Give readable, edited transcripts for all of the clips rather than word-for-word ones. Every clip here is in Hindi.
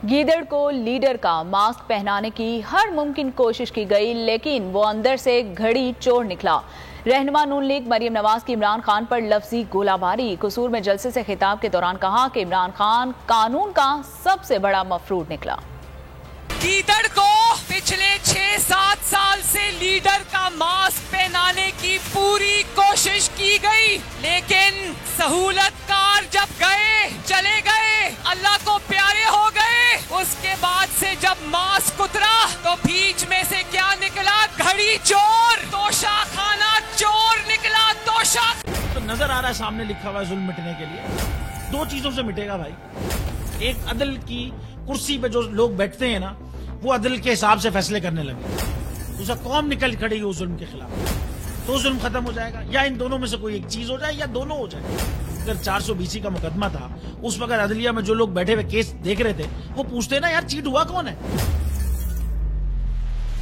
गीदड़ को लीडर का मास्क पहनाने की हर मुमकिन कोशिश की गई, लेकिन वो अंदर से घड़ी चोर निकला। रहनुमा नून लीग मरियम नवाज की इमरान खान पर लफ्जी गोलाबारी। कसूर में जलसे से खिताब के दौरान कहा कि इमरान खान कानून का सबसे बड़ा मफरूद निकला। गीदड़ को पिछले 6-7 साल से लीडर का मास्क पहनाने की पूरी कोशिश की गई, लेकिन सहूलतकार जब गए, चले गए, अल्लाह को प्यारे हो गए। उसके बाद से जब मास्क उतरा तो बीच में से क्या निकला? घड़ी चोर, तोशा खाना चोर निकला। तोशा तो नजर आ रहा है सामने लिखा हुआ है जुल्म मिटने के लिए। दो चीजों से मिटेगा भाई। एक, अदल की कुर्सी पे जो लोग बैठते हैं ना, वो अदल के हिसाब से फैसले करने लगे। दूसरा, कौम निकल खड़ी उस जुल्म के खिलाफ, तो जुल्म खत्म हो जाएगा। या इन दोनों में से कोई एक चीज हो जाए या दोनों हो जाए। अगर 420 का मुकदमा था, उस वक्त अदलिया में जो लोग बैठे हुए केस देख रहे थे, वो पूछते ना यार चीट हुआ कौन है।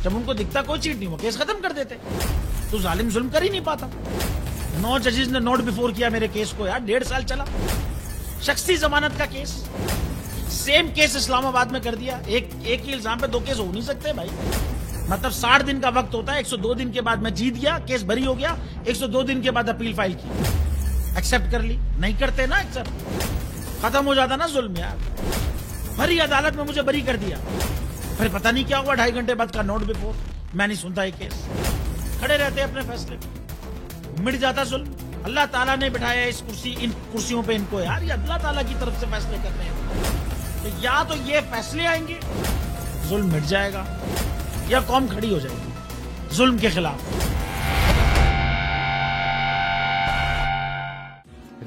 जब उनको दिखता कोई चीट नहीं हुआ, केस खत्म कर देते। तो जालिम जुल्म कर ही नहीं पाता। 9 जजेस ने नोट बिफोर किया मेरे केस को यार, 1.5 साल चला। शख्सी जमानत का केस, सेम केस इस्लामाबाद में कर दिया। एक ही इल्जाम पे 2 केस हो नहीं सकते भाई। मतलब 60 दिन का वक्त होता है। 102 दिन के बाद मैं जीत गया, केस बरी हो गया। 102 दिन के बाद अपील फाइल की, एक्सेप्ट कर ली। नहीं करते ना एक्सेप्ट, खत्म हो जाता ना जुल्म यार। भरी अदालत में मुझे बरी कर दिया, फिर पता नहीं क्या हुआ, 2.5 घंटे बाद का नोट बिफोर। मैं नहीं सुनता ये केस, खड़े रहते अपने फैसले पे, मिट जाता जुल्म। अल्लाह ताला ने बिठाया इस इन कुर्सियों पे इनको यार, ये अल्लाह ताला की तरफ से फैसले करने हैं। तो या तो ये फैसले आएंगे, जुल्म मिट जाएगा, या कौम खड़ी हो जाएगी जुल्म के खिलाफ।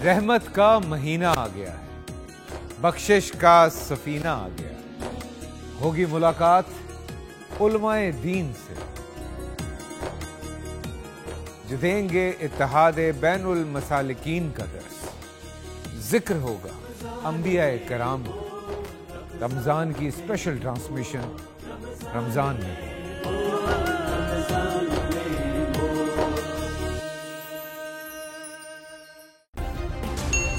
रहमत का महीना आ गया है, बख्शिश का सफीना आ गया। होगी मुलाकात उलमाए दीन से, जो देंगे इत्तेहादे बैनुल मसालिकीन का दर्स। जिक्र होगा अंबियाए कराम, रमजान की स्पेशल ट्रांसमिशन रमजान में।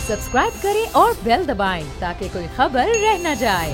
सब्सक्राइब करें और बेल दबाएं ताकि कोई खबर रह न जाए।